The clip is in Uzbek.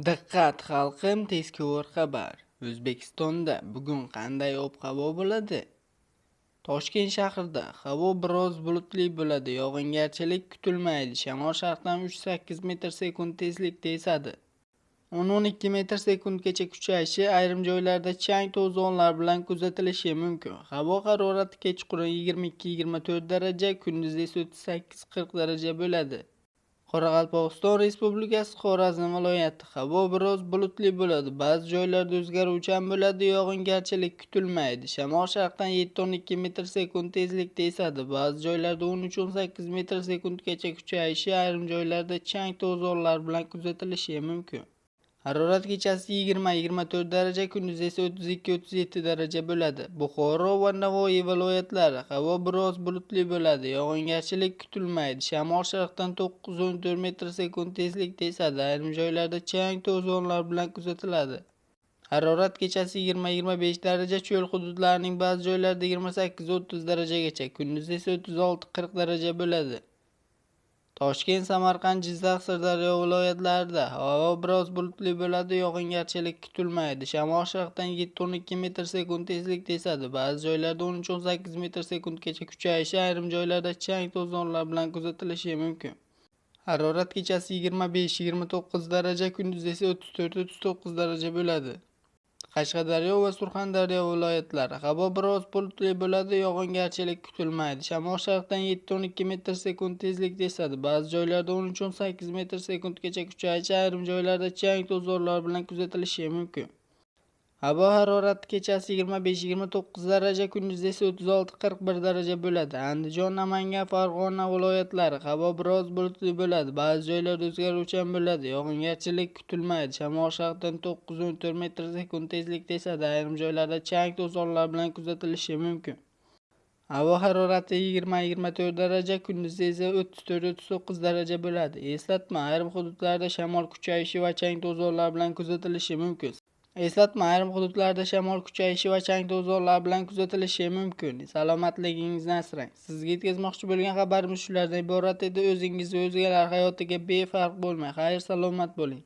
Diqqat xalqim, tezkor xabar. O'zbekistonda bugun qanday ob-havo bo'ladi? Toshkent shahrida havo biroz bulutli bo'ladi, yog'ingarchilik kutilmaydi. Shamol sharqdan 3-8 metr sekund tezlikda esadi. 10-12 metr sekundgacha kuchayishi, ayrim joylarda chang to'zonlar bilan kuzatilishi mumkin. Havo harorati kechqurun 22-24 daraja, kunduz esa 38-40 daraja bo'ladi. Qoraqalpog'iston Respublikasi Xorazm viloyati havo biroz bulutli bo'ladi. Ba'zi joylarda o'zgaruvchan bo'ladi, yog'ingarchilik kutilmaydi. Shamol sharqdan 7-12 metr sekund tezlikda esadi. Ba'zi joylarda 13-18 metr sekundgacha kuchayishi, ayrim joylarda chang to'zonlar bilan kuzatilishi mumkin. Harorat kechasi 20-24 daraja, kunduz esa 32-37 daraja bo'ladi. Buxoro va Navoiy viloyatlari havo biroz bulutli bo'ladi, yog'ingarchilik kutilmaydi. Shamol sharqdan 9-14 metr sekund tezlikda esadi, ayrim joylarda chang to'zonlar bilan kuzatiladi. Harorat kechasi 20-25 daraja, cho'l hududlarining ba'zi joylarida 28-30 darajagacha, kunduz esa 36-40 daraja bo'ladi. Toshkent, Samarqand, Jizzax, Sirdaryo viloyatlarida havo biroz bulutli bo'ladi, yog'ingarchilik kutilmaydi. Shamol sharqdan 7-12 metr sekund tezlikda esadi. Ba'zi joylarda 13-18 metr sekundgacha kuchayishi, ayrim joylarda chang to'zonlar bilan kuzatilishi mumkin. Harorat kechasi 25-29 daraja, kunduz esa 34-39 daraja bo'ladi. Qashqadaryo va Surxondaryo viloyatlari havo biroz bulutli bo'ladi, yog'ingarchilik kutilmaydi. Shamol sharqdan 7-12 metr sekund tezlikda esadi. Ba'zi joylarda 13-18 metr sekundgacha kuchayishi, ayrim joylarda chang to'zonlar bilan kuzatilishi mumkin. Havo harorati kechasi 25-29 daraja, kunduz esa 36-41 daraja bo'ladi. Andijon, Namangan, Farg'ona viloyatlari havo biroz bulutli bo'ladi. Ba'zi joylarda o'zgaruvchan bo'ladi, yog'ingarchilik kutilmaydi. Shamol sharqdan 9-14 metr sekund tezlikda esadi, ayrim joylarda chang to'zonlar bilan kuzatilishi mumkin. Havo harorati 20-24 daraja, kunduz esa 34-39 daraja bo'ladi. Eslatma, ayrim hududlarda shamol kuchayishi va chang to'zonlar bilan kuzatilishi mumkin. Salomatligingizni asrang. Sizga yetkazmoqchi bo'lgan xabarimiz shulardan iborat edi. O'zingiz va o'zgalar hayotiga befarq bo'lmang. Xayr, salomat bo'ling.